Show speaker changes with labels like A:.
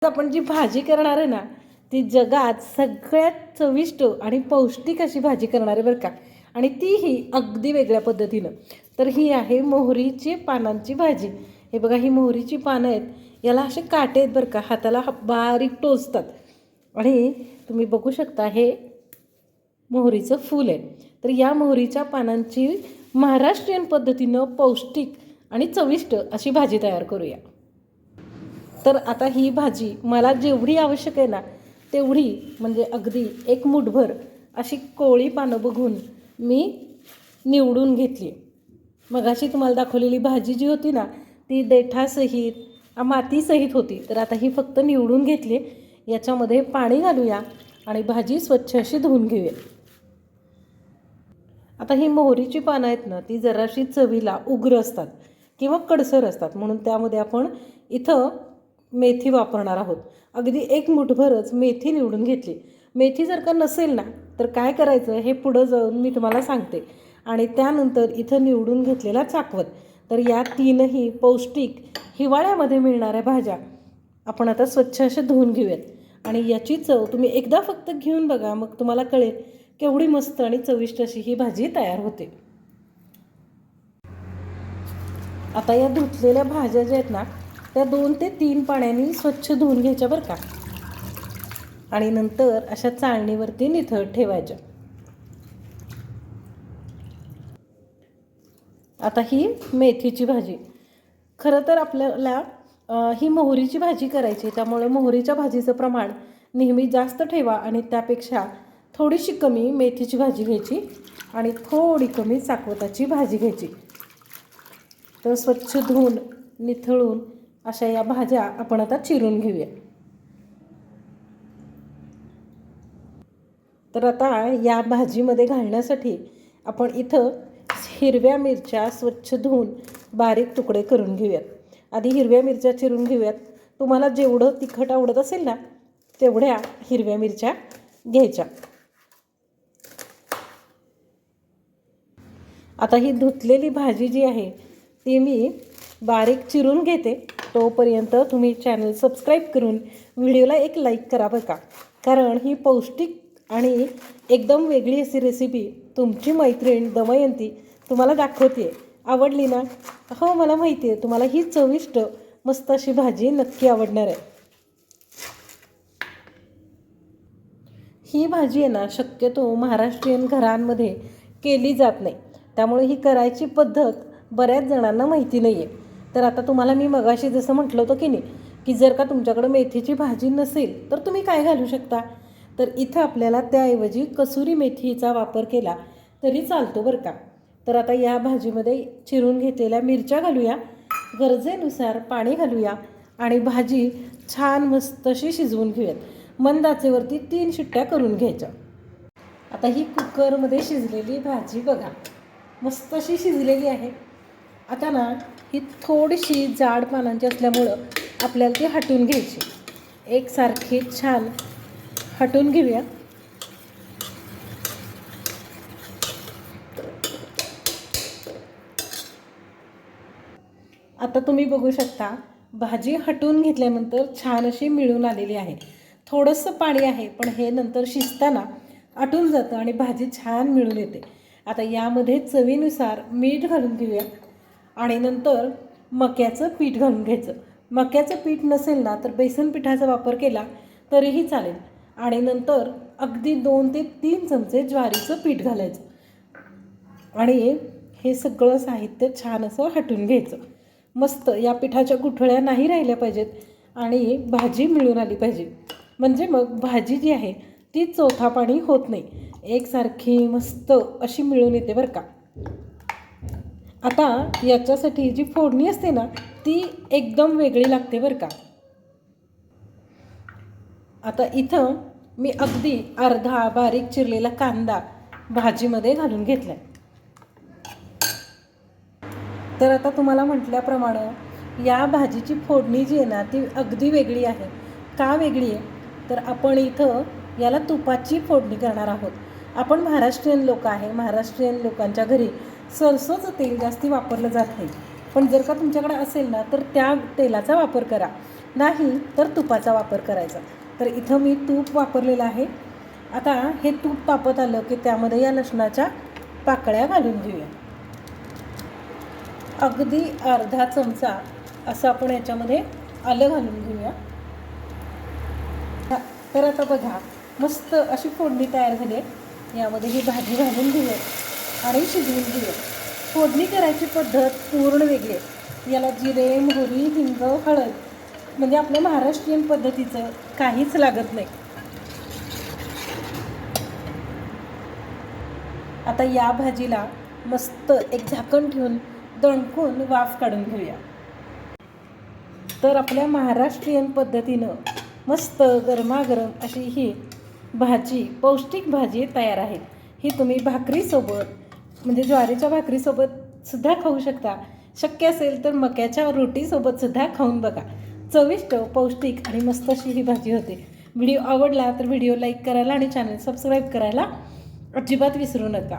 A: आपण जी भाजी करणार आहे ना, ती जगात सगळ्यात चविष्ट आणि पौष्टिक अशी भाजी करणार आहे बरं का. आणि तीही अगदी वेगळ्या पद्धतीनं. तर ही आहे मोहरीची पानांची भाजी. हे बघा, ही मोहरीची पानं आहेत, याला असे काटे आहेत बरं का, हाताला बारीक टोचतात. आणि तुम्ही बघू शकता, हे मोहरीचं फूल आहे. तर या मोहरीच्या पानांची महाराष्ट्रीयन पद्धतीनं पौष्टिक आणि चविष्ट अशी भाजी तयार करूया. तर आता ही भाजी मला जेवढी आवश्यक आहे ना, तेवढी म्हणजे अगदी एक मुठभर अशी कोवळी पानं बघून मी निवडून घेतली. मगाशी तुम्हाला दाखवलेली भाजी जी होती ना, ती देठासहित मातीसहित होती. तर आता ही फक्त निवडून घेतली. याच्यामध्ये पाणी घालूया आणि भाजी स्वच्छ अशी धुवून घेऊया. आता ही मोहरीची पानं आहेत ना, ती जराशी चवीला उग्र असतात किंवा कडसर असतात, म्हणून त्यामध्ये आपण इथं मेथी वापरणार आहोत. अगदी एक मुठभरच मेथी निवडून घेतली. मेथी जर का नसेल ना, तर काय करायचं हे पुढं जाऊन मी तुम्हाला सांगते. आणि त्यानंतर इथं निवडून घेतलेला चाकवत. तर या तीनही पौष्टिक हिवाळ्यामध्ये मिळणाऱ्या भाज्या आपण आता स्वच्छ अशा धुवून घेऊयात. आणि याची चव तुम्ही एकदा फक्त घेऊन बघा, मग तुम्हाला कळेल केवढी मस्त आणि चविष्ट अशी ही भाजी तयार होते. आता या धुतलेल्या भाज्या ज्या आहेत ना, त्या 2 ते 3 पाण्याने स्वच्छ धुवून घ्यायच्या बरं का. आणि नंतर अशा चाळणीवरती निथळत ठेवायच्या. आता ही मेथीची भाजी. खरं तर आपल्याला ही मोहरीची भाजी करायची, त्यामुळे मोहरीच्या भाजीचं प्रमाण नेहमी जास्त ठेवा आणि त्यापेक्षा थोडीशी कमी मेथीची भाजी घ्यायची आणि थोडी कमी चाकवताची भाजी घ्यायची. तर स्वच्छ धुवून निथळून अशा या भाज्या आपण आता चिरून घेऊया. तर आता या भाजीमध्ये घालण्यासाठी आपण इथं हिरव्या मिरच्या स्वच्छ धुवून बारीक तुकडे करून घेऊयात. आधी हिरव्या मिरच्या चिरून घेऊयात. तुम्हाला जेवढं तिखट आवडत असेल ना, तेवढ्या हिरव्या मिरच्या घ्यायच्या. आता ही धुतलेली भाजी जी आहे ती मी बारीक चिरून घेते. तोपर्यंत तुम्ही चॅनल सबस्क्राईब करून व्हिडिओला एक लाईक करा बरं का. कारण ही पौष्टिक आणि एकदम वेगळी अशी रेसिपी तुमची मैत्रीण दमयंती तुम्हाला दाखवते. आवडली ना? हो, मला माहिती आहे तुम्हाला ही चविष्ट मस्त अशी भाजी नक्की आवडणार आहे. ही भाजी आहे ना, शक्यतो महाराष्ट्रीयन घरांमध्ये केली जात नाही, त्यामुळे ही करायची पद्धत बऱ्याच जणांना माहिती नाही आहे. तर आता तुम्हाला मी मगाशी जसं म्हटलं होतं की नाही, की जर का तुमच्याकडं मेथीची भाजी नसेल तर तुम्ही काय घालू शकता. तर इथं आपल्याला त्याऐवजी कसुरी मेथीचा वापर केला तरी चालतो बरं का. तर आता या भाजीमध्ये चिरून घेतलेल्या मिरच्या घालूया, गरजेनुसार पाणी घालूया आणि भाजी छान मस्त अशी शिजवून घेऊयात. मंद आचेवरती 3 शिट्ट्या करून घ्यायच्या. आता ही कुकरमध्ये शिजलेली भाजी बघा, मस्त अशी शिजलेली आहे. आता ना, ही थोडीशी जाड पानांची असल्यामुळं आपल्याला ती हटून घ्यायची. एकसारखी छान हटून घेऊया. आता तुम्ही बघू शकता, भाजी हटून घेतल्यानंतर छान अशी मिळून आलेली आहे. थोडंसं पाणी आहे, पण हे नंतर शिजताना आटून जातं आणि भाजी छान मिळून येते. आता यामध्ये चवीनुसार मीठ घालून घेऊया आणि नंतर मक्याचं पीठ घालून घ्यायचं. मक्याचं पीठ नसेल ना, तर बेसन पिठाचा वापर केला तरीही चालेल. आणि नंतर अगदी 2 ते 3 चमचे ज्वारीचं पीठ घालायचं आणि हे सगळं साहित्य छान असं हटून घ्यायचं. मस्त या पिठाच्या गुठळ्या नाही राहिल्या पाहिजेत आणि भाजी मिळून आली पाहिजे, म्हणजे मग भाजी जी आहे ती चोथा पाणी होत नाही, एकसारखी मस्त अशी मिळून येते बरं का. आता याच्यासाठी जी फोडणी असते ना, ती एकदम वेगळी लागते बरं का. आता इथं मी अगदी अर्धा बारीक चिरलेला कांदा भाजीमध्ये घालून घेतला आहे. तर आता तुम्हाला म्हटल्याप्रमाणे या भाजीची फोडणी जी आहे ना, ती अगदी वेगळी आहे. का वेगळी आहे? तर आपण इथं याला तुपाची फोडणी करणार आहोत. आपण महाराष्ट्रीयन लोक आहे, महाराष्ट्रीयन लोकांच्या घरी सरसोचं तेल जास्ती वापरलं जात नाही. पण जर का तुमच्याकडे असेल ना, तर त्या तेलाचा वापर करा. नाही तर तुपाचा वापर करायचा. तर इथं मी तूप वापरलेलं आहे. आता हे तूप तापत आलं की त्यामध्ये या लसणाच्या पाकळ्या घालून घेऊया. अगदी अर्धा चमचा असं आपण याच्यामध्ये आलं घालून घेऊया. तर आता बघा मस्त अशी फोडणी तयार झाली आहे. यामध्ये ही भाजी घालून घेऊया आणि शिजवून घेऊया. फोडणी करायची पद्धत पूर्ण वेगळी आहे. याला जिरे, मोहरी, हिंग, हळद म्हणजे आपल्या महाराष्ट्रीयन पद्धतीचं काहीच लागत नाही. आता या भाजीला मस्त एक झाकण ठेवून दणकून वाफ काढून घेऊया. तर आपल्या महाराष्ट्रीयन पद्धतीनं मस्त गरमागरम अशी ही भाजी, पौष्टिक भाजी तयार आहे. ही तुम्ही भाकरीसोबत म्हणजे ज्वारीच्या भाकरीसोबत सुद्धा खाऊ शकता. शक्य असेल तर मक्याच्या रोटीसोबतसुद्धा खाऊन बघा. चविष्ट, पौष्टिक आणि मस्त अशी ही भाजी होते. व्हिडिओ आवडला तर व्हिडिओ लाईक करायला आणि चॅनल सबस्क्राईब करायला अजिबात विसरू नका.